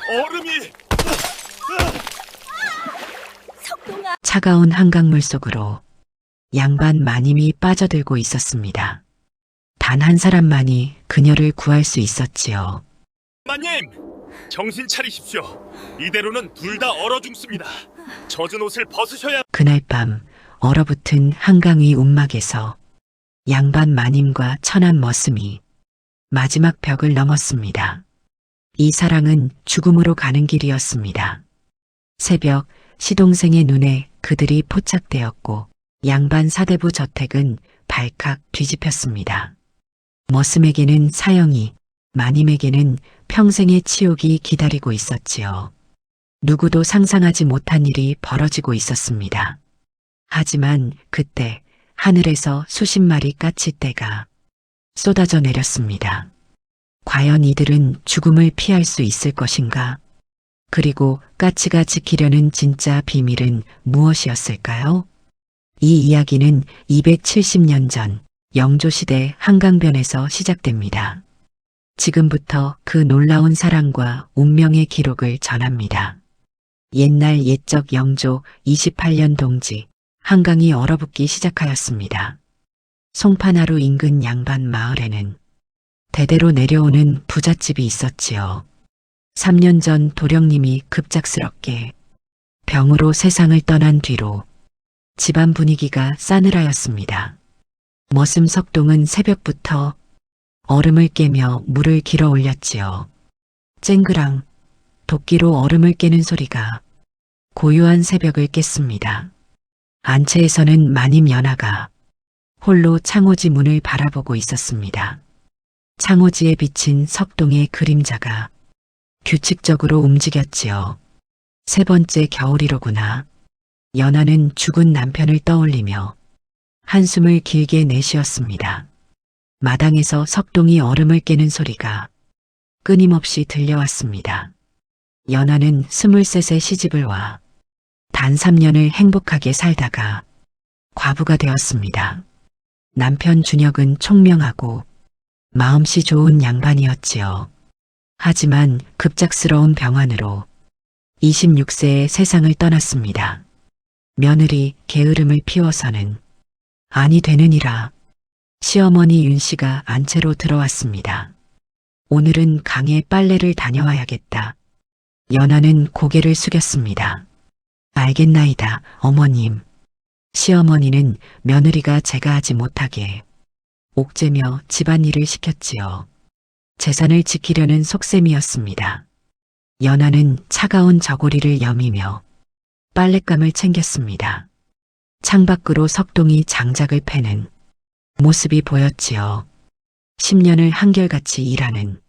얼음이! 석동아, 차가운 한강물 속으로 양반 마님이 빠져들고 있었습니다. 단 한 사람만이 그녀를 구할 수 있었지요. 마님! 정신 차리십시오. 이대로는 둘 다 얼어 죽습니다. 젖은 옷을 벗으셔야... 그날 밤 얼어붙은 한강 위 움막에서 양반 마님과 천한 머슴이 마지막 벽을 넘었습니다. 이 사랑은 죽음으로 가는 길이었습니다. 새벽 시동생의 눈에 그들이 포착되었고 양반 사대부 저택은 발칵 뒤집혔습니다. 머슴에게는 사형이, 마님에게는 평생의 치욕이 기다리고 있었지요. 누구도 상상하지 못한 일이 벌어지고 있었습니다. 하지만 그때 하늘에서 수십 마리 까치떼가 쏟아져 내렸습니다. 과연 이들은 죽음을 피할 수 있을 것인가? 그리고 까치가 지키려는 진짜 비밀은 무엇이었을까요? 이 이야기는 270년 전 영조시대 한강변에서 시작됩니다. 지금부터 그 놀라운 사랑과 운명의 기록을 전합니다. 옛날 옛적 영조 28년 동지, 한강이 얼어붙기 시작하였습니다. 송파나루 인근 양반 마을에는 대대로 내려오는 부잣집이 있었지요. 3년 전 도령님이 급작스럽게 병으로 세상을 떠난 뒤로 집안 분위기가 싸늘하였습니다. 머슴 석동은 새벽부터 얼음을 깨며 물을 길어 올렸지요. 쨍그랑 도끼로 얼음을 깨는 소리가 고요한 새벽을 깼습니다. 안채에서는 마님 연하가 홀로 창호지 문을 바라보고 있었습니다. 창호지에 비친 석동의 그림자가 규칙적으로 움직였지요. 세 번째 겨울이로구나. 연하는 죽은 남편을 떠올리며 한숨을 길게 내쉬었습니다. 마당에서 석동이 얼음을 깨는 소리가 끊임없이 들려왔습니다. 연하는 23세 시집을 와 단 3년을 행복하게 살다가 과부가 되었습니다. 남편 준혁은 총명하고 마음씨 좋은 양반이었지요. 하지만 급작스러운 병환으로 26세에 세상을 떠났습니다. 며느리 게으름을 피워서는 아니 되느니라 시어머니 윤씨가 안채로 들어왔습니다. 오늘은 강에 빨래를 다녀와야겠다. 연하는 고개를 숙였습니다. 알겠나이다, 어머님. 시어머니는 며느리가 제가 하지 못하게 옥죄며 집안일을 시켰지요. 재산을 지키려는 속셈이었습니다. 연하는 차가운 저고리를 여미며 빨랫감을 챙겼습니다. 창밖으로 석동이 장작을 패는 모습이 보였지요. 10년을 한결같이 일하는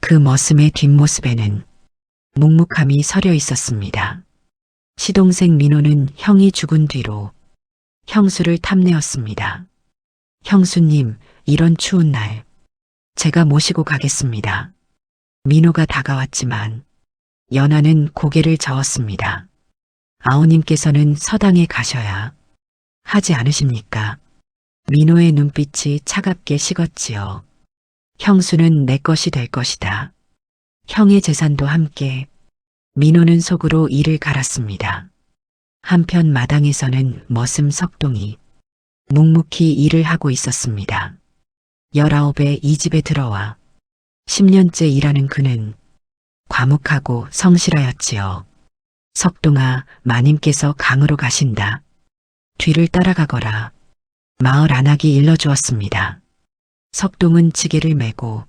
그 머슴의 뒷모습에는 묵묵함이 서려 있었습니다. 시동생 민호는 형이 죽은 뒤로 형수를 탐내었습니다. 형수님, 이런 추운 날 제가 모시고 가겠습니다. 민호가 다가왔지만 연하는 고개를 저었습니다. 아우님께서는 서당에 가셔야 하지 않으십니까? 민호의 눈빛이 차갑게 식었지요. 형수는 내 것이 될 것이다. 형의 재산도 함께. 민호는 속으로 이를 갈았습니다. 한편 마당에서는 머슴 석동이 묵묵히 일을 하고 있었습니다. 19에 이 집에 들어와 10년째 일하는 그는 과묵하고 성실하였지요. 석동아, 마님께서 강으로 가신다. 뒤를 따라가거라. 마을 안악이 일러주었습니다. 석동은 지게를 메고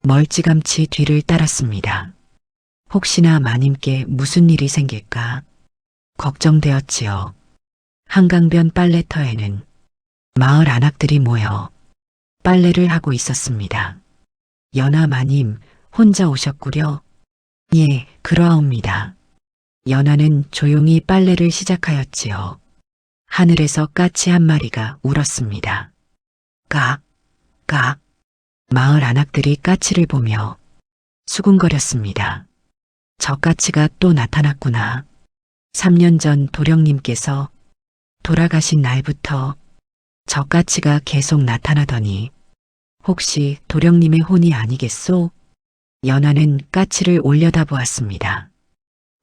멀찌감치 뒤를 따랐습니다. 혹시나 마님께 무슨 일이 생길까 걱정되었지요. 한강변 빨래터에는 마을 안악들이 모여 빨래를 하고 있었습니다. 연하 마님 혼자 오셨구려. 예, 그러하옵니다. 연하는 조용히 빨래를 시작하였지요. 하늘에서 까치 한 마리가 울었습니다. 깍, 깍. 마을 안악들이 까치를 보며 수군거렸습니다. 저 까치가 또 나타났구나. 3년 전 도령님께서 돌아가신 날부터 저 까치가 계속 나타나더니 혹시 도령님의 혼이 아니겠소? 연하는 까치를 올려다보았습니다.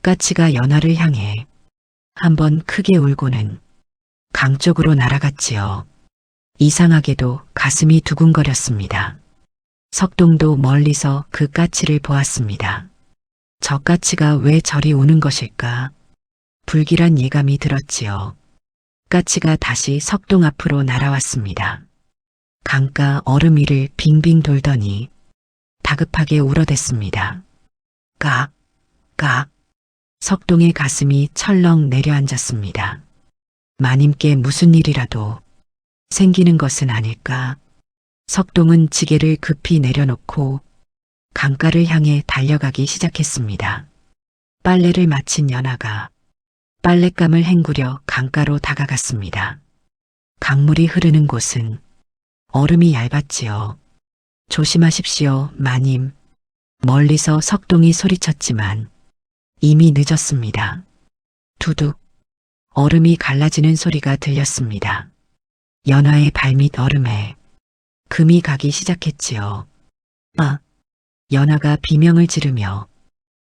까치가 연하를 향해 한번 크게 울고는 강 쪽으로 날아갔지요. 이상하게도 가슴이 두근거렸습니다. 석동도 멀리서 그 까치를 보았습니다. 저 까치가 왜 저리 우는 것일까? 불길한 예감이 들었지요. 까치가 다시 석동 앞으로 날아왔습니다. 강가 얼음 위를 빙빙 돌더니 다급하게 울어댔습니다. 깍, 깍. 석동의 가슴이 철렁 내려앉았습니다. 마님께 무슨 일이라도 생기는 것은 아닐까? 석동은 지게를 급히 내려놓고 강가를 향해 달려가기 시작했습니다. 빨래를 마친 연하가 빨랫감을 헹구려 강가로 다가갔습니다. 강물이 흐르는 곳은 얼음이 얇았지요. 조심하십시오, 마님. 멀리서 석동이 소리쳤지만 이미 늦었습니다. 두둑. 얼음이 갈라지는 소리가 들렸습니다. 연하의 발밑 얼음에 금이 가기 시작했지요. 아! 연하가 비명을 지르며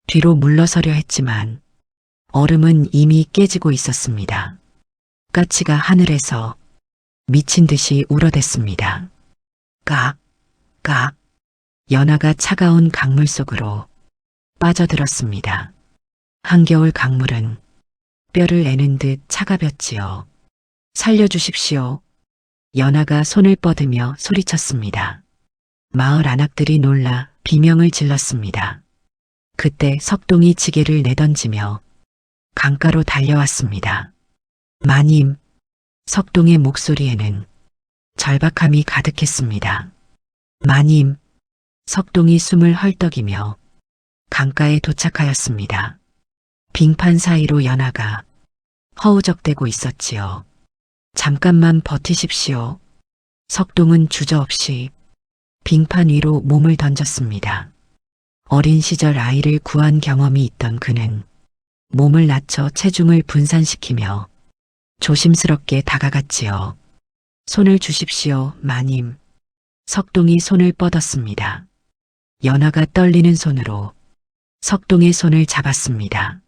뒤로 물러서려 했지만 얼음은 이미 깨지고 있었습니다. 까치가 하늘에서 미친 듯이 울어댔습니다. 깍, 깍. 연하가 차가운 강물 속으로 빠져들었습니다. 한겨울 강물은 뼈를 애는 듯 차가웠지요. 살려주십시오. 연하가 손을 뻗으며 소리쳤습니다. 마을 안악들이 놀라 비명을 질렀습니다. 그때 석동이 지게를 내던지며 강가로 달려왔습니다. 마님, 석동의 목소리에는 절박함이 가득했습니다. 마님, 석동이 숨을 헐떡이며 강가에 도착하였습니다. 빙판 사이로 연하가 허우적대고 있었지요. 잠깐만 버티십시오. 석동은 주저없이 빙판 위로 몸을 던졌습니다. 어린 시절 아이를 구한 경험이 있던 그는 몸을 낮춰 체중을 분산시키며 조심스럽게 다가갔지요. 손을 주십시오, 마님. 석동이 손을 뻗었습니다. 연하가 떨리는 손으로 석동의 손을 잡았습니다.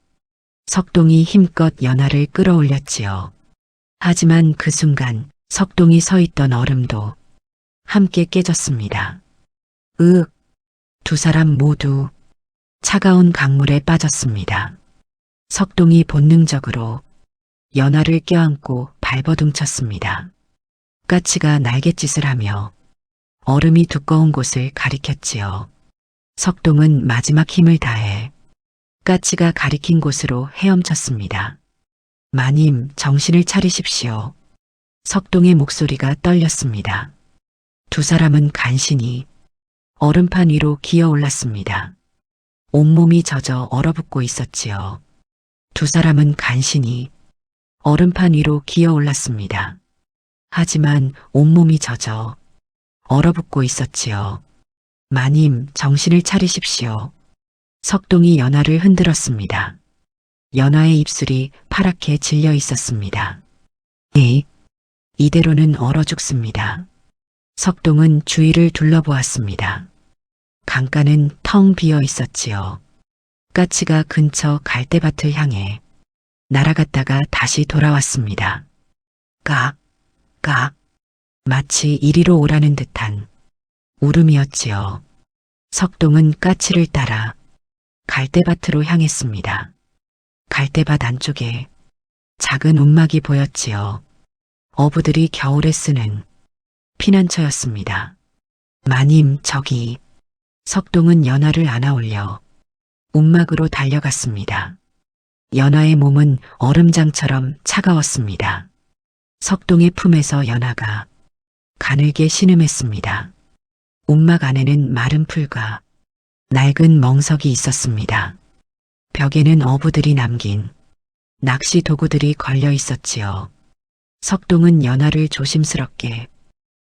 석동이 힘껏 연하를 끌어올렸지요. 하지만 그 순간 석동이 서 있던 얼음도 함께 깨졌습니다. 으윽! 두 사람 모두 차가운 강물에 빠졌습니다. 석동이 본능적으로 연하를 껴안고 발버둥쳤습니다. 까치가 날갯짓을 하며 얼음이 두꺼운 곳을 가리켰지요. 석동은 마지막 힘을 다해 까치가 가리킨 곳으로 헤엄쳤습니다. 마님, 정신을 차리십시오. 석동의 목소리가 떨렸습니다. 두 사람은 간신히 얼음판 위로 기어 올랐습니다. 온몸이 젖어 얼어붙고 있었지요. 두 사람은 간신히 얼음판 위로 기어 올랐습니다. 하지만 온몸이 젖어 얼어붙고 있었지요. 마님, 정신을 차리십시오. 석동이 연하를 흔들었습니다. 연하의 입술이 파랗게 질려 있었습니다. 네, 이대로는 얼어 죽습니다. 석동은 주위를 둘러보았습니다. 강가는 텅 비어 있었지요. 까치가 근처 갈대밭을 향해 날아갔다가 다시 돌아왔습니다. 깍, 깍. 마치 이리로 오라는 듯한 울음이었지요. 석동은 까치를 따라 갈대밭으로 향했습니다. 갈대밭 안쪽에 작은 움막이 보였지요. 어부들이 겨울에 쓰는 피난처였습니다. 마님, 저기. 석동은 연하를 안아올려 움막으로 달려갔습니다. 연하의 몸은 얼음장처럼 차가웠습니다. 석동의 품에서 연하가 가늘게 신음했습니다. 움막 안에는 마른 풀과 낡은 멍석이 있었습니다. 벽에는 어부들이 남긴 낚시 도구들이 걸려 있었지요. 석동은 연하를 조심스럽게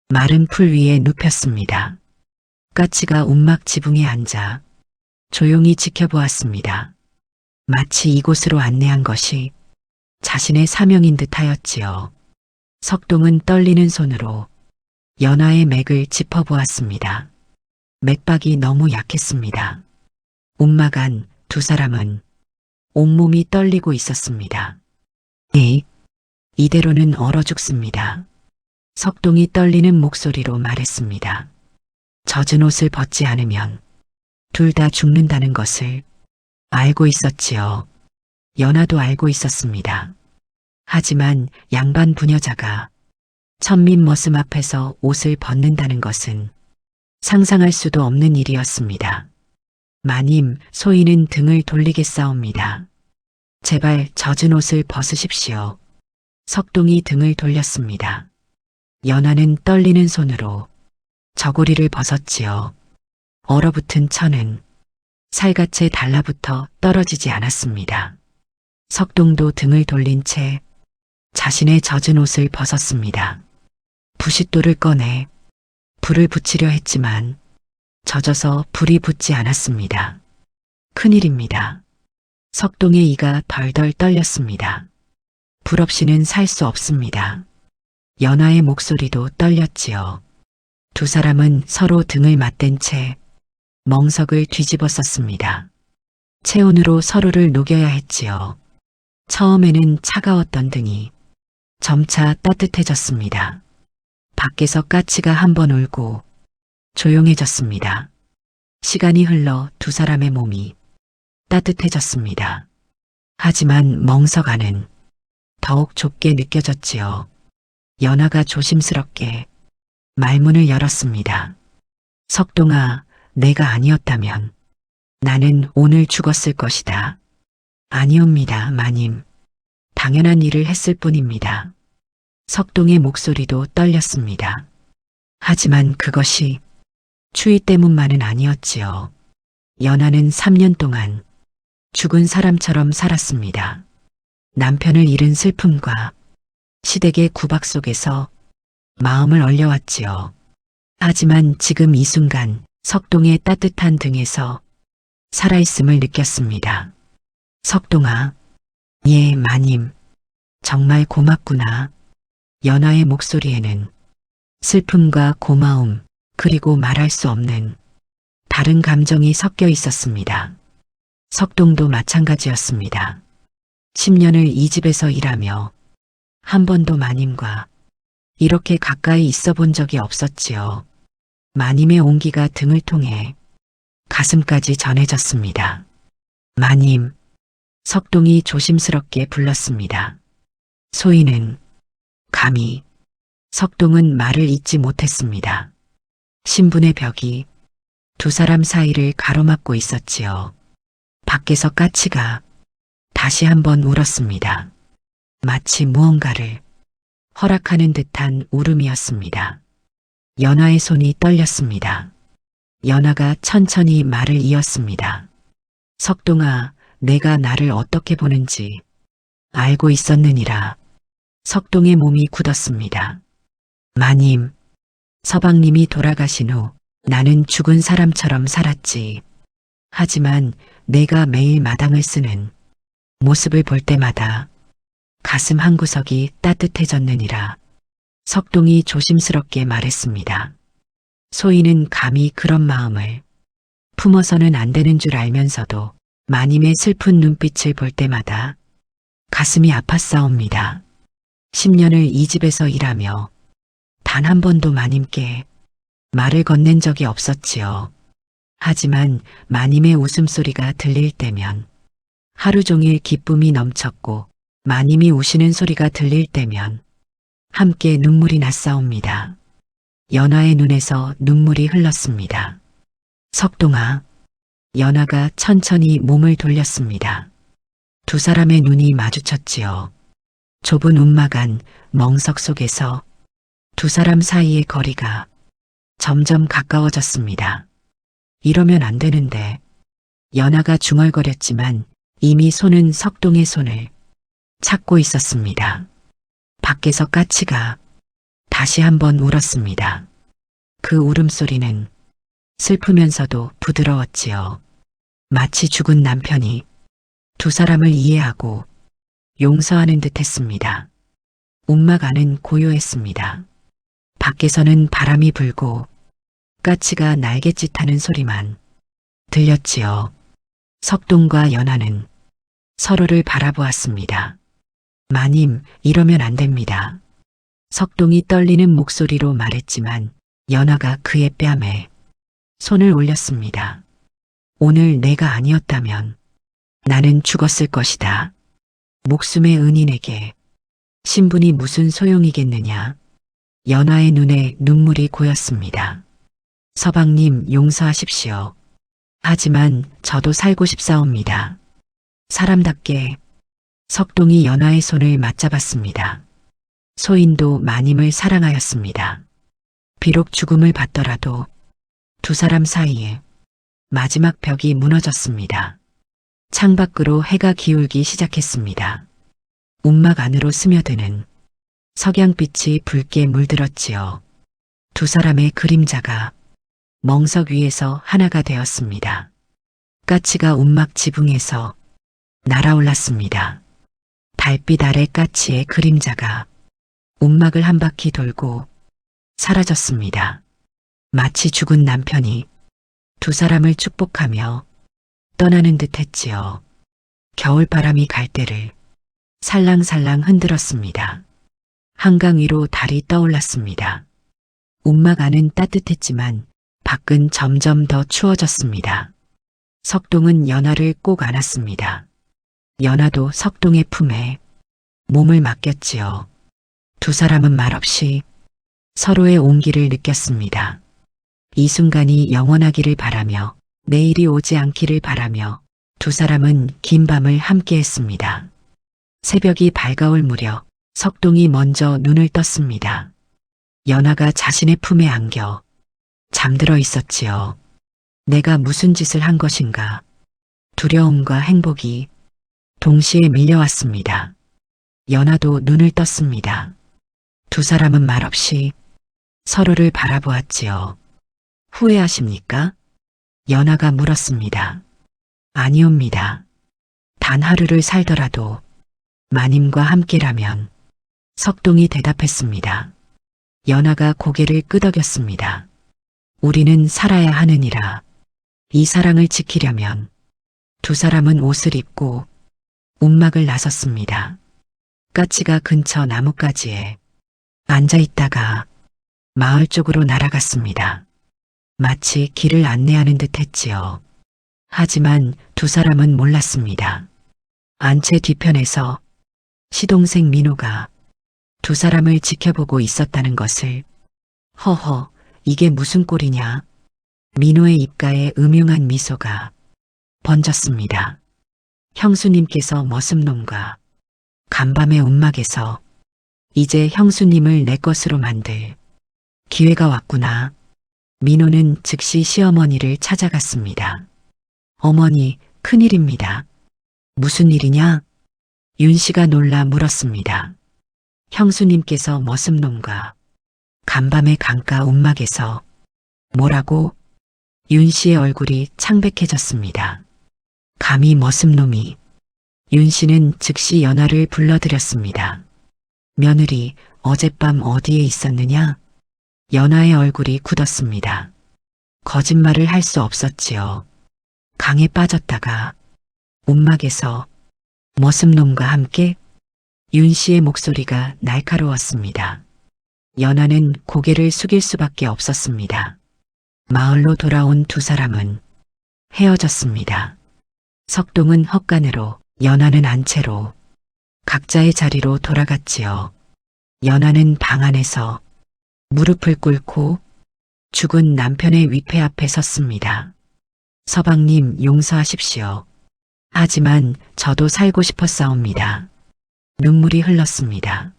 마른 풀 위에 눕혔습니다. 까치가 움막 지붕에 앉아 조용히 지켜보았습니다. 마치 이곳으로 안내한 것이 자신의 사명인 듯 하였지요. 석동은 떨리는 손으로 연하의 맥을 짚어보았습니다. 맥박이 너무 약했습니다. 움막안 두 사람은 온몸이 떨리고 있었습니다. 네, 이대로는 얼어 죽습니다. 석동이 떨리는 목소리로 말했습니다. 젖은 옷을 벗지 않으면 둘 다 죽는다는 것을 알고 있었지요. 연하도 알고 있었습니다. 하지만 양반 부녀자가 천민 머슴 앞에서 옷을 벗는다는 것은 상상할 수도 없는 일이었습니다. 마님, 소인은 등을 돌리겠사옵니다. 제발 젖은 옷을 벗으십시오. 석동이 등을 돌렸습니다. 연하는 떨리는 손으로 저고리를 벗었지요. 얼어붙은 천은 살갗에 달라붙어 떨어지지 않았습니다. 석동도 등을 돌린 채 자신의 젖은 옷을 벗었습니다. 부싯돌을 꺼내 불을 붙이려 했지만 젖어서 불이 붙지 않았습니다. 큰일입니다. 석동의 이가 덜덜 떨렸습니다. 불 없이는 살 수 없습니다. 연하의 목소리도 떨렸지요. 두 사람은 서로 등을 맞댄 채 멍석을 뒤집어 썼습니다. 체온으로 서로를 녹여야 했지요. 처음에는 차가웠던 등이 점차 따뜻해졌습니다. 밖에서 까치가 한 번 울고 조용해졌습니다. 시간이 흘러 두 사람의 몸이 따뜻해졌습니다. 하지만 멍석 안은 더욱 좁게 느껴졌지요. 연하가 조심스럽게 말문을 열었습니다. 석동아, 내가 아니었다면 나는 오늘 죽었을 것이다. 아니옵니다, 마님. 당연한 일을 했을 뿐입니다. 석동의 목소리도 떨렸습니다. 하지만 그것이 추위 때문만은 아니었지요. 연하는 3년 동안 죽은 사람처럼 살았습니다. 남편을 잃은 슬픔과 시댁의 구박 속에서 마음을 얼려왔지요. 하지만 지금 이 순간 석동의 따뜻한 등에서 살아있음을 느꼈습니다. 석동아, 예, 마님. 정말 고맙구나. 연하의 목소리에는 슬픔과 고마움, 그리고 말할 수 없는 다른 감정이 섞여 있었습니다. 석동도 마찬가지였습니다. 10년을 이 집에서 일하며 한 번도 마님과 이렇게 가까이 있어 본 적이 없었지요. 마님의 온기가 등을 통해 가슴까지 전해졌습니다. 마님, 석동이 조심스럽게 불렀습니다. 소인은 감히 석동은 말을 잇지 못했습니다. 신분의 벽이 두 사람 사이를 가로막고 있었지요. 밖에서 까치가 다시 한번 울었습니다. 마치 무언가를 허락하는 듯한 울음이었습니다. 연하의 손이 떨렸습니다. 연하가 천천히 말을 이었습니다. 석동아, 내가 나를 어떻게 보는지 알고 있었느니라. 석동의 몸이 굳었습니다. 마님, 서방님이 돌아가신 후 나는 죽은 사람처럼 살았지. 하지만 내가 매일 마당을 쓰는 모습을 볼 때마다 가슴 한구석이 따뜻해졌느니라. 석동이 조심스럽게 말했습니다. 소인은 감히 그런 마음을 품어서는 안 되는 줄 알면서도 마님의 슬픈 눈빛을 볼 때마다 가슴이 아팠사옵니다. 10년을 이 집에서 일하며 단 한 번도 마님께 말을 건넨 적이 없었지요. 하지만 마님의 웃음소리가 들릴 때면 하루 종일 기쁨이 넘쳤고 마님이 우시는 소리가 들릴 때면 함께 눈물이 났사옵니다. 연하의 눈에서 눈물이 흘렀습니다. 석동아, 연하가 천천히 몸을 돌렸습니다. 두 사람의 눈이 마주쳤지요. 좁은 움막 안 멍석 속에서 두 사람 사이의 거리가 점점 가까워졌습니다. 이러면 안 되는데. 연하가 중얼거렸지만 이미 손은 석동의 손을 찾고 있었습니다. 밖에서 까치가 다시 한번 울었습니다. 그 울음소리는 슬프면서도 부드러웠지요. 마치 죽은 남편이 두 사람을 이해하고 용서하는 듯 했습니다. 움막 안은 고요했습니다. 밖에서는 바람이 불고 까치가 날갯짓하는 소리만 들렸지요. 석동과 연하는 서로를 바라보았습니다. 마님, 이러면 안 됩니다. 석동이 떨리는 목소리로 말했지만 연하가 그의 뺨에 손을 올렸습니다. 오늘 내가 아니었다면 나는 죽었을 것이다. 목숨의 은인에게 신분이 무슨 소용이겠느냐. 연하의 눈에 눈물이 고였습니다. 서방님, 용서하십시오. 하지만 저도 살고 싶사옵니다. 사람답게 석동이 연하의 손을 맞잡았습니다. 소인도 마님을 사랑하였습니다. 비록 죽음을 받더라도 두 사람 사이에 마지막 벽이 무너졌습니다. 창밖으로 해가 기울기 시작했습니다. 움막 안으로 스며드는 석양빛이 붉게 물들었지요. 두 사람의 그림자가 멍석 위에서 하나가 되었습니다. 까치가 움막 지붕에서 날아올랐습니다. 달빛 아래 까치의 그림자가 움막을 한 바퀴 돌고 사라졌습니다. 마치 죽은 남편이 두 사람을 축복하며 떠나는 듯 했지요. 겨울바람이 갈대를 살랑살랑 흔들었습니다. 한강 위로 달이 떠올랐습니다. 움막 안은 따뜻했지만 밖은 점점 더 추워졌습니다. 석동은 연하를 꼭 안았습니다. 연하도 석동의 품에 몸을 맡겼지요. 두 사람은 말없이 서로의 온기를 느꼈습니다. 이 순간이 영원하기를 바라며 내일이 오지 않기를 바라며 두 사람은 긴 밤을 함께했습니다. 새벽이 밝아올 무렵 석동이 먼저 눈을 떴습니다. 연하가 자신의 품에 안겨 잠들어 있었지요. 내가 무슨 짓을 한 것인가. 두려움과 행복이 동시에 밀려왔습니다. 연하도 눈을 떴습니다. 두 사람은 말없이 서로를 바라보았지요. 후회하십니까? 연하가 물었습니다. 아니옵니다. 단 하루를 살더라도 마님과 함께라면. 석동이 대답했습니다. 연하가 고개를 끄덕였습니다. 우리는 살아야 하느니라. 이 사랑을 지키려면 두 사람은 옷을 입고 움막을 나섰습니다. 까치가 근처 나뭇가지에 앉아 있다가 마을 쪽으로 날아갔습니다. 마치 길을 안내하는 듯 했지요. 하지만 두 사람은 몰랐습니다. 안채 뒤편에서 시동생 민호가 두 사람을 지켜보고 있었다는 것을. 허허, 이게 무슨 꼴이냐. 민호의 입가에 음흉한 미소가 번졌습니다. 형수님께서 머슴놈과 간밤의 움막에서 이제 형수님을 내 것으로 만들 기회가 왔구나. 민호는 즉시 시어머니를 찾아갔습니다. 어머니, 큰일입니다. 무슨 일이냐? 윤 씨가 놀라 물었습니다. 형수님께서 머슴놈과 간밤의 강가 움막에서. 뭐라고? 윤 씨의 얼굴이 창백해졌습니다. 감히 머슴놈이. 윤 씨는 즉시 연하를 불러들였습니다. 며느리, 어젯밤 어디에 있었느냐? 연하의 얼굴이 굳었습니다. 거짓말을 할 수 없었지요. 강에 빠졌다가 움막에서 머슴놈과 함께. 윤 씨의 목소리가 날카로웠습니다. 연하는 고개를 숙일 수밖에 없었습니다. 마을로 돌아온 두 사람은 헤어졌습니다. 석동은 헛간으로, 연하는 안채로 각자의 자리로 돌아갔지요. 연하는 방 안에서 무릎을 꿇고 죽은 남편의 위패 앞에 섰습니다. 서방님, 용서하십시오. 하지만 저도 살고 싶었사옵니다. 눈물이 흘렀습니다.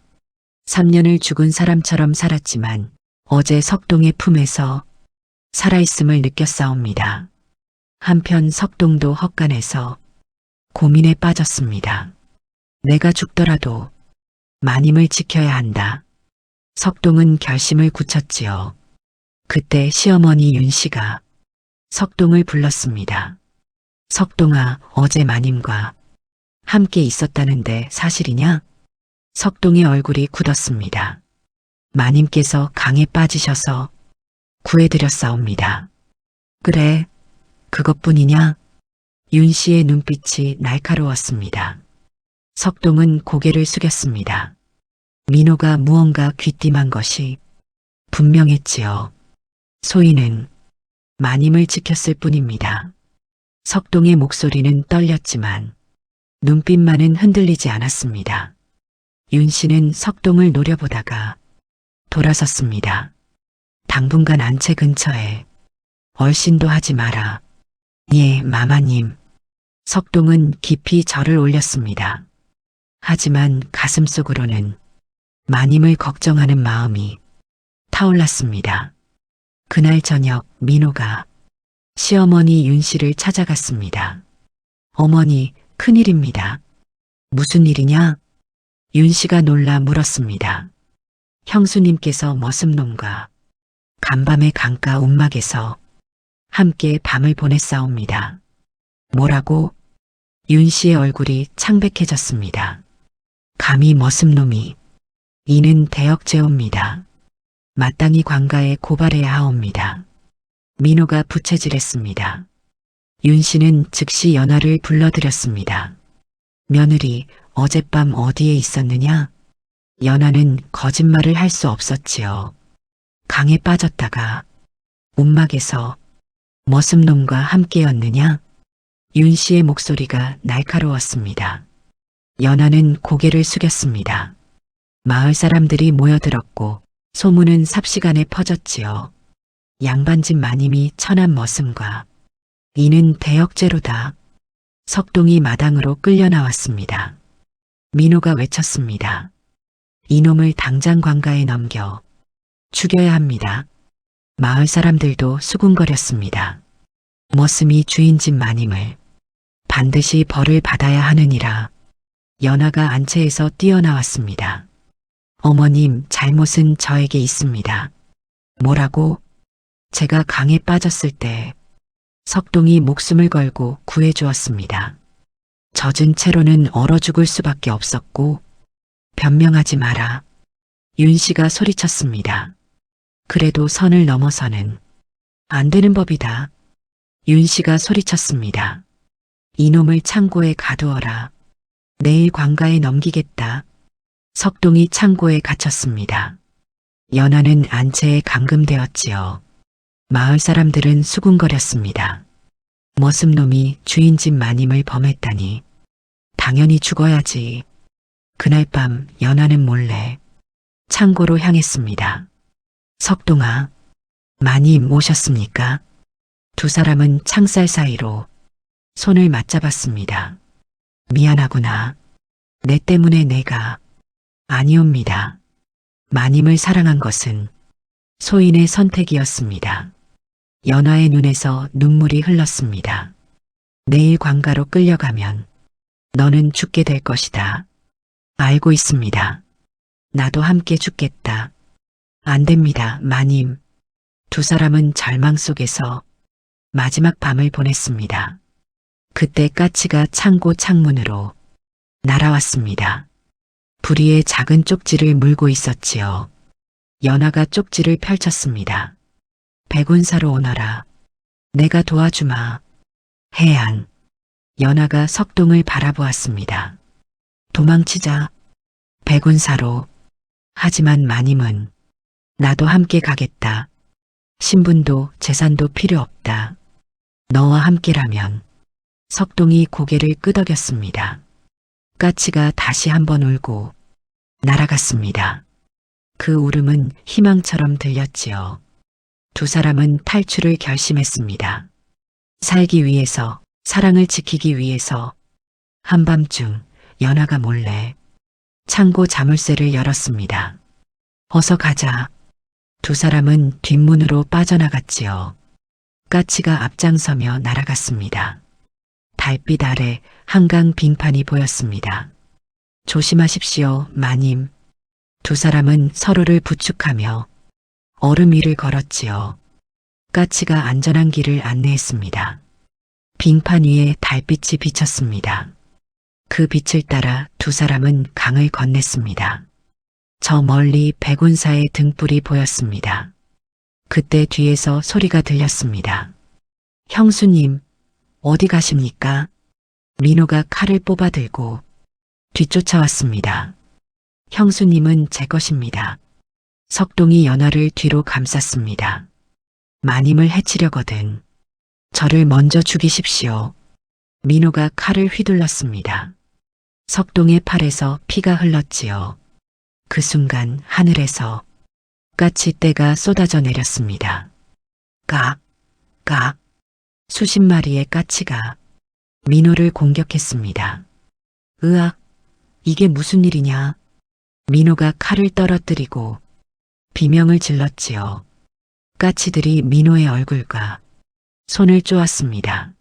3년을 죽은 사람처럼 살았지만 어제 석동의 품에서 살아있음을 느꼈사옵니다. 한편 석동도 헛간에서 고민에 빠졌습니다. 내가 죽더라도 마님을 지켜야 한다. 석동은 결심을 굳혔지요. 그때 시어머니 윤 씨가 석동을 불렀습니다. 석동아, 어제 마님과 함께 있었다는데 사실이냐? 석동의 얼굴이 굳었습니다. 마님께서 강에 빠지셔서 구해드렸사옵니다. 그래, 그것뿐이냐? 윤 씨의 눈빛이 날카로웠습니다. 석동은 고개를 숙였습니다. 민호가 무언가 귀띔한 것이 분명했지요. 소희는 마님을 지켰을 뿐입니다. 석동의 목소리는 떨렸지만 눈빛만은 흔들리지 않았습니다. 윤 씨는 석동을 노려보다가 돌아섰습니다. 당분간 안채 근처에 얼씬도 하지 마라. 예, 마마님. 석동은 깊이 절을 올렸습니다. 하지만 가슴속으로는 마님을 걱정하는 마음이 타올랐습니다. 그날 저녁 민호가 시어머니 윤 씨를 찾아갔습니다. 어머니, 큰일입니다. 무슨 일이냐? 윤 씨가 놀라 물었습니다. 형수님께서 머슴놈과 간밤의 강가 움막에서 함께 밤을 보냈사옵니다. 뭐라고? 윤 씨의 얼굴이 창백해졌습니다. 감히 머슴놈이. 이는 대역죄옵니다. 마땅히 관가에 고발해야 하옵니다. 민호가 부채질했습니다. 윤 씨는 즉시 연하를 불러들였습니다. 며느리, 어젯밤 어디에 있었느냐? 연하는 거짓말을 할 수 없었지요. 강에 빠졌다가 움막에서 머슴놈과 함께였느냐? 윤 씨의 목소리가 날카로웠습니다. 연하는 고개를 숙였습니다. 마을 사람들이 모여들었고 소문은 삽시간에 퍼졌지요. 양반집 마님이 천한 머슴과 이는 대역죄로다. 석동이 마당으로 끌려 나왔습니다. 민호가 외쳤습니다. 이놈을 당장 관가에 넘겨 죽여야 합니다. 마을 사람들도 수군거렸습니다. 머슴이 주인집 마님을 반드시 벌을 받아야 하느니라. 연하가 안채에서 뛰어나왔습니다. 어머님, 잘못은 저에게 있습니다. 뭐라고? 제가 강에 빠졌을 때 석동이 목숨을 걸고 구해주었습니다. 젖은 채로는 얼어 죽을 수밖에 없었고 변명하지 마라. 윤 씨가 소리쳤습니다. 그래도 선을 넘어서는 안 되는 법이다. 윤 씨가 소리쳤습니다. 이놈을 창고에 가두어라. 내일 관가에 넘기겠다. 석동이 창고에 갇혔습니다. 연하는 안채에 감금되었지요. 마을 사람들은 수군거렸습니다. 머슴놈이 주인집 마님을 범했다니 당연히 죽어야지. 그날 밤 연하는 몰래 창고로 향했습니다. 석동아, 마님 오셨습니까? 두 사람은 창살 사이로 손을 맞잡았습니다. 미안하구나. 내 때문에 내가. 아니옵니다. 마님을 사랑한 것은 소인의 선택이었습니다. 연하의 눈에서 눈물이 흘렀습니다. 내일 관가로 끌려가면 너는 죽게 될 것이다. 알고 있습니다. 나도 함께 죽겠다. 안 됩니다, 마님. 두 사람은 절망 속에서 마지막 밤을 보냈습니다. 그때 까치가 창고 창문으로 날아왔습니다. 부리에 작은 쪽지를 물고 있었지요. 연하가 쪽지를 펼쳤습니다. 백운사로 오너라. 내가 도와주마. 해안. 연하가 석동을 바라보았습니다. 도망치자. 백운사로. 하지만 마님은 나도 함께 가겠다. 신분도 재산도 필요 없다. 너와 함께라면. 석동이 고개를 끄덕였습니다. 까치가 다시 한번 울고 날아갔습니다. 그 울음은 희망처럼 들렸지요. 두 사람은 탈출을 결심했습니다. 살기 위해서, 사랑을 지키기 위해서 한밤중 연하가 몰래 창고 자물쇠를 열었습니다. 어서 가자. 두 사람은 뒷문으로 빠져나갔지요. 까치가 앞장서며 날아갔습니다. 달빛 아래 한강 빙판이 보였습니다. 조심하십시오, 마님. 두 사람은 서로를 부축하며 얼음 위를 걸었지요. 까치가 안전한 길을 안내했습니다. 빙판 위에 달빛이 비쳤습니다. 그 빛을 따라 두 사람은 강을 건넸습니다. 저 멀리 백운사의 등불이 보였습니다. 그때 뒤에서 소리가 들렸습니다. 형수님, 어디 가십니까? 민호가 칼을 뽑아 들고 뒤쫓아왔습니다. 형수님은 제 것입니다. 석동이 연화를 뒤로 감쌌습니다. 마님을 해치려거든 저를 먼저 죽이십시오. 민호가 칼을 휘둘렀습니다. 석동의 팔에서 피가 흘렀지요. 그 순간 하늘에서 까치떼가 쏟아져 내렸습니다. 까, 까, 수십 마리의 까치가 민호를 공격했습니다. 으악, 이게 무슨 일이냐? 민호가 칼을 떨어뜨리고 비명을 질렀지요. 까치들이 민호의 얼굴과 손을 쪼았습니다.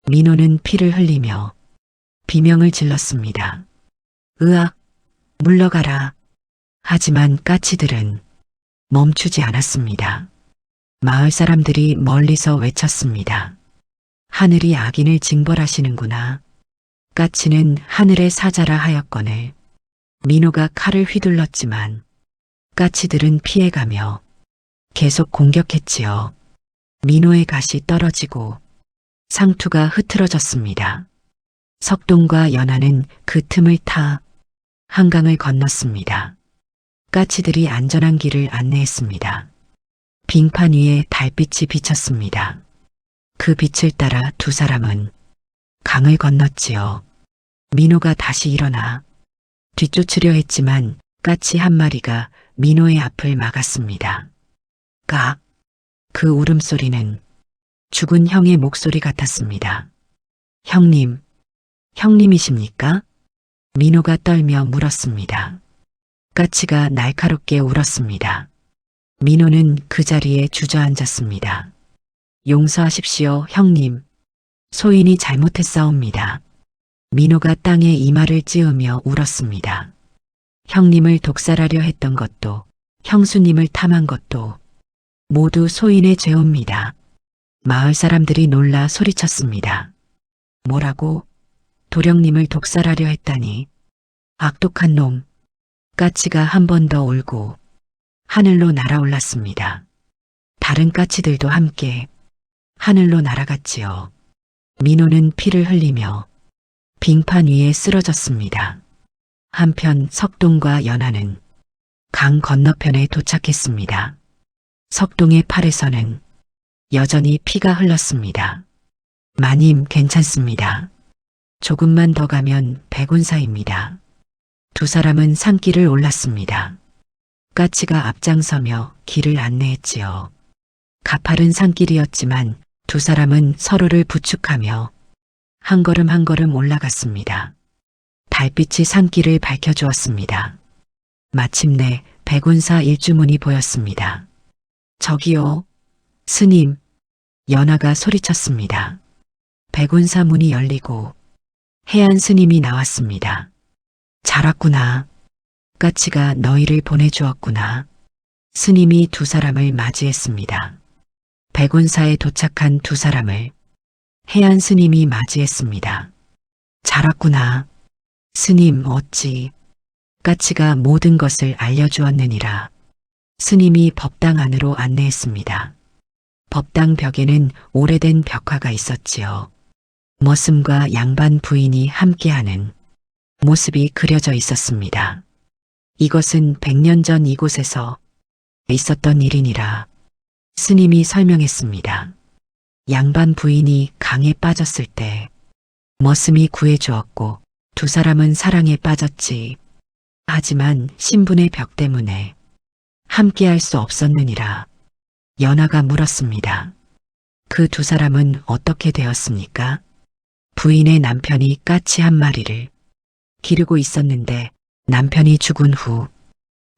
민호는 피를 흘리며 비명을 질렀습니다. 으악, 물러가라. 하지만 까치들은 멈추지 않았습니다. 마을 사람들이 멀리서 외쳤습니다. 하늘이 악인을 징벌하시는구나. 까치는 하늘의 사자라 하였거늘 민호가 칼을 휘둘렀지만 까치들은 피해가며 계속 공격했지요. 민호의 가시 떨어지고 상투가 흐트러졌습니다. 석동과 연하는 그 틈을 타 한강을 건넜습니다. 까치들이 안전한 길을 안내했습니다. 빙판 위에 달빛이 비쳤습니다. 그 빛을 따라 두 사람은 강을 건넜지요. 민호가 다시 일어나 뒤쫓으려 했지만 까치 한 마리가 민호의 앞을 막았습니다. 까, 그 울음소리는 죽은 형의 목소리 같았습니다. 형님, 형님이십니까? 민호가 떨며 물었습니다. 까치가 날카롭게 울었습니다. 민호는 그 자리에 주저앉았습니다. 용서하십시오, 형님. 소인이 잘못했사옵니다. 민호가 땅에 이마를 찌으며 울었습니다. 형님을 독살하려 했던 것도 형수님을 탐한 것도 모두 소인의 죄옵니다. 마을 사람들이 놀라 소리쳤습니다. 뭐라고? 도령님을 독살하려 했다니. 악독한 놈. 까치가 한 번 더 울고 하늘로 날아올랐습니다. 다른 까치들도 함께 하늘로 날아갔지요. 민호는 피를 흘리며 빙판 위에 쓰러졌습니다. 한편 석동과 연하는 강 건너편에 도착했습니다. 석동의 팔에서는 여전히 피가 흘렀습니다. 마님, 괜찮습니다. 조금만 더 가면 백운사입니다. 두 사람은 산길을 올랐습니다. 까치가 앞장서며 길을 안내했지요. 가파른 산길이었지만 두 사람은 서로를 부축하며 한 걸음 한 걸음 올라갔습니다. 달빛이 산길을 밝혀주었습니다. 마침내 백운사 일주문이 보였습니다. 저기요, 스님, 연하가 소리쳤습니다. 백운사 문이 열리고 해안 스님이 나왔습니다. 잘 왔구나. 까치가 너희를 보내주었구나. 스님이 두 사람을 맞이했습니다. 백운사에 도착한 두 사람을 해안 스님이 맞이했습니다. 잘 왔구나. 스님 어찌. 까치가 모든 것을 알려주었느니라. 스님이 법당 안으로 안내했습니다. 법당 벽에는 오래된 벽화가 있었지요. 머슴과 양반 부인이 함께하는 모습이 그려져 있었습니다. 이것은 100년 전 이곳에서 있었던 일이니라 스님이 설명했습니다. 양반 부인이 강에 빠졌을 때 머슴이 구해주었고 두 사람은 사랑에 빠졌지. 하지만 신분의 벽 때문에 함께할 수 없었느니라. 연하가 물었습니다. 그 두 사람은 어떻게 되었습니까? 부인의 남편이 까치 한 마리를 기르고 있었는데 남편이 죽은 후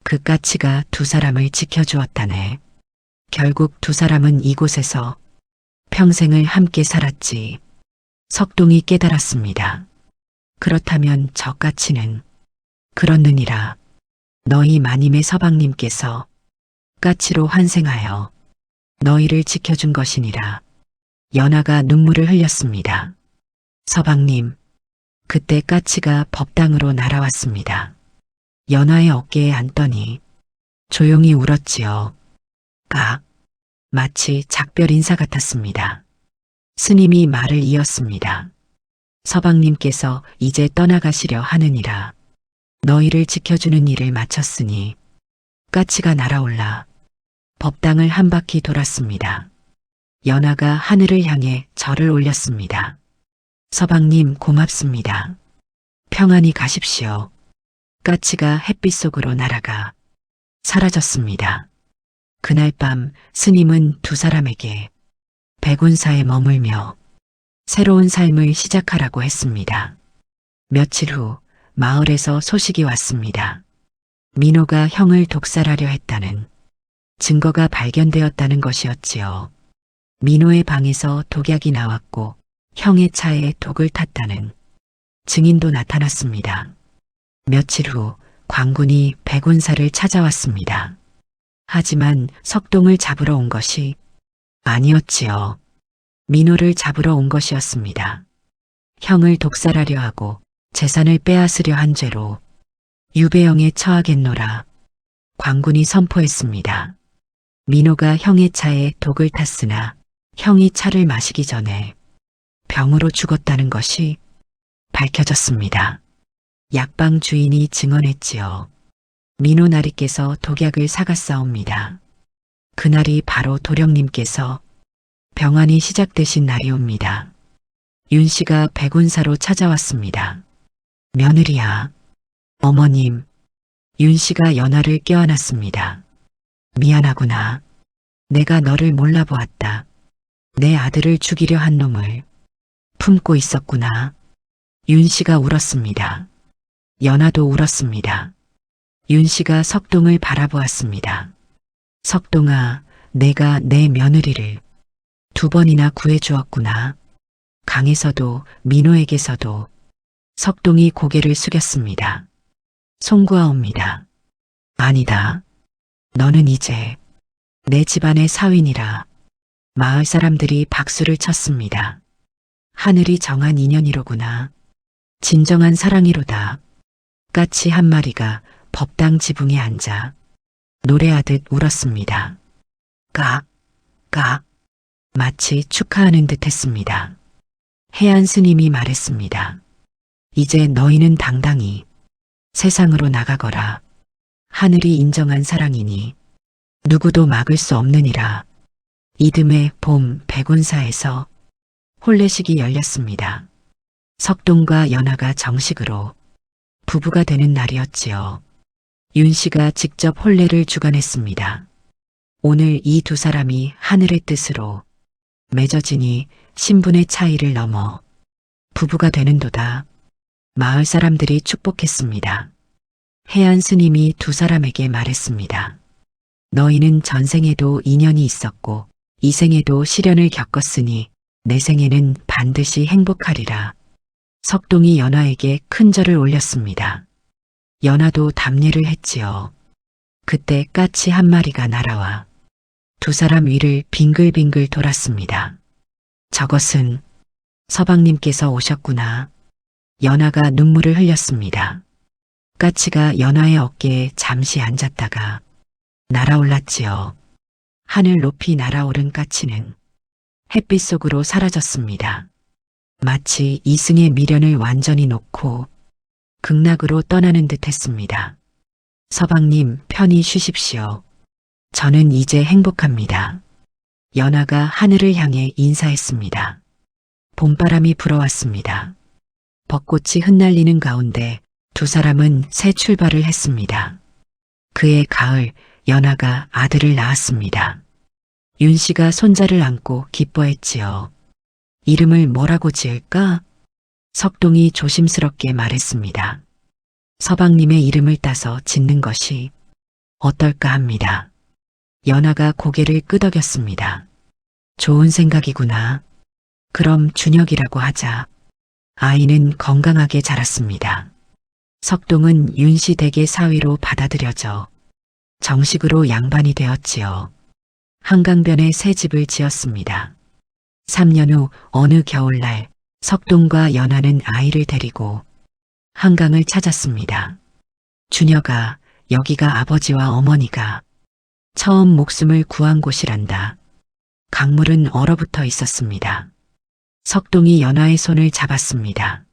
그 까치가 두 사람을 지켜주었다네. 결국 두 사람은 이곳에서 평생을 함께 살았지. 석동이 깨달았습니다. 그렇다면 저 까치는 그렇느니라. 너희 마님의 서방님께서 까치로 환생하여 너희를 지켜준 것이니라. 연하가 눈물을 흘렸습니다. 서방님, 그때 까치가 법당으로 날아왔습니다. 연하의 어깨에 앉더니 조용히 울었지요. 까, 마치 작별 인사 같았습니다. 스님이 말을 이었습니다. 서방님께서 이제 떠나가시려 하느니라. 너희를 지켜주는 일을 마쳤으니 까치가 날아올라 법당을 한 바퀴 돌았습니다. 연하가 하늘을 향해 절을 올렸습니다. 서방님 고맙습니다. 평안히 가십시오. 까치가 햇빛 속으로 날아가 사라졌습니다. 그날 밤 스님은 두 사람에게 백운사에 머물며 새로운 삶을 시작하라고 했습니다. 며칠 후 마을에서 소식이 왔습니다. 민호가 형을 독살하려 했다는 증거가 발견되었다는 것이었지요. 민호의 방에서 독약이 나왔고 형의 차에 독을 탔다는 증인도 나타났습니다. 며칠 후 광군이 백운사를 찾아왔습니다. 하지만 석동을 잡으러 온 것이 아니었지요. 민호를 잡으러 온 것이었습니다. 형을 독살하려 하고 재산을 빼앗으려 한 죄로 유배형에 처하겠노라 광군이 선포했습니다. 민호가 형의 차에 독을 탔으나 형이 차를 마시기 전에 병으로 죽었다는 것이 밝혀졌습니다. 약방 주인이 증언했지요. 민호 나리께서 독약을 사갔사옵니다. 그날이 바로 도령님께서 병환이 시작되신 날이옵니다. 윤 씨가 백운사로 찾아왔습니다. 며느리야, 어머님, 윤 씨가 연하를 껴안았습니다. 미안하구나. 내가 너를 몰라보았다. 내 아들을 죽이려 한 놈을 품고 있었구나. 윤 씨가 울었습니다. 연하도 울었습니다. 윤 씨가 석동을 바라보았습니다. 석동아, 내가 내 며느리를 두 번이나 구해주었구나. 강에서도 민호에게서도 석동이 고개를 숙였습니다. 송구하옵니다. 아니다. 너는 이제 내 집안의 사위니라. 마을 사람들이 박수를 쳤습니다. 하늘이 정한 인연이로구나. 진정한 사랑이로다. 까치 한 마리가 법당 지붕에 앉아 노래하듯 울었습니다. 깍, 깍. 마치 축하하는 듯 했습니다. 해안 스님이 말했습니다. 이제 너희는 당당히 세상으로 나가거라. 하늘이 인정한 사랑이니 누구도 막을 수 없느니라. 이듬해 봄 백운사에서 혼례식이 열렸습니다. 석동과 연하가 정식으로 부부가 되는 날이었지요. 윤 씨가 직접 혼례를 주관했습니다. 오늘 이 두 사람이 하늘의 뜻으로 맺어지니 신분의 차이를 넘어 부부가 되는도다. 마을 사람들이 축복했습니다. 해안 스님이 두 사람에게 말했습니다. 너희는 전생에도 인연이 있었고 이생에도 시련을 겪었으니 내 생에는 반드시 행복하리라. 석동이 연하에게 큰 절을 올렸습니다. 연하도 답례를 했지요. 그때 까치 한 마리가 날아와 두 사람 위를 빙글빙글 돌았습니다. 저것은 서방님께서 오셨구나. 연하가 눈물을 흘렸습니다. 까치가 연하의 어깨에 잠시 앉았다가 날아올랐지요. 하늘 높이 날아오른 까치는 햇빛 속으로 사라졌습니다. 마치 이승의 미련을 완전히 놓고 극락으로 떠나는 듯 했습니다. 서방님 편히 쉬십시오. 저는 이제 행복합니다. 연하가 하늘을 향해 인사했습니다. 봄바람이 불어왔습니다. 벚꽃이 흩날리는 가운데 두 사람은 새 출발을 했습니다. 그해 가을 연하가 아들을 낳았습니다. 윤 씨가 손자를 안고 기뻐했지요. 이름을 뭐라고 지을까? 석동이 조심스럽게 말했습니다. 서방님의 이름을 따서 짓는 것이 어떨까 합니다. 연하가 고개를 끄덕였습니다. 좋은 생각이구나. 그럼 준혁이라고 하자. 아이는 건강하게 자랐습니다. 석동은 윤 씨 댁의 사위로 받아들여져 정식으로 양반이 되었지요. 한강변에 새 집을 지었습니다. 3년 후 어느 겨울날 석동과 연하는 아이를 데리고 한강을 찾았습니다. 준혁아, 여기가 아버지와 어머니가 처음 목숨을 구한 곳이란다. 강물은 얼어붙어 있었습니다. 석동이 연화의 손을 잡았습니다.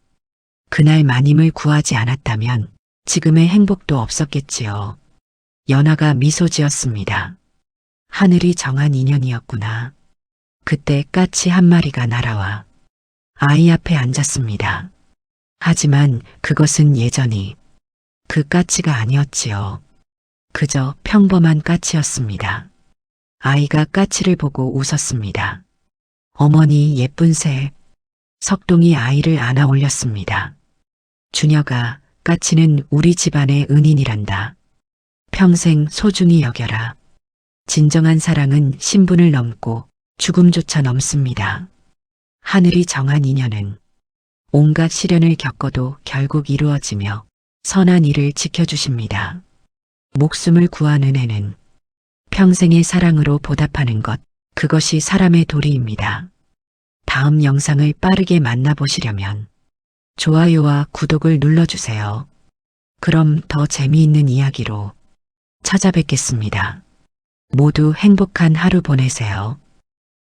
그날 마님을 구하지 않았다면 지금의 행복도 없었겠지요. 연화가 미소 지었습니다. 하늘이 정한 인연이었구나. 그때 까치 한 마리가 날아와 아이 앞에 앉았습니다. 하지만 그것은 예전이 그 까치가 아니었지요. 그저 평범한 까치였습니다. 아이가 까치를 보고 웃었습니다. 어머니 예쁜 새. 석동이 아이를 안아 올렸습니다. 주녀가 까치는 우리 집안의 은인이란다. 평생 소중히 여겨라. 진정한 사랑은 신분을 넘고 죽음조차 넘습니다. 하늘이 정한 인연은 온갖 시련을 겪어도 결국 이루어지며 선한 일을 지켜주십니다. 목숨을 구한 은혜는 평생의 사랑으로 보답하는 것, 그것이 사람의 도리입니다. 다음 영상을 빠르게 만나보시려면 좋아요와 구독을 눌러주세요. 그럼 더 재미있는 이야기로 찾아뵙겠습니다. 모두 행복한 하루 보내세요.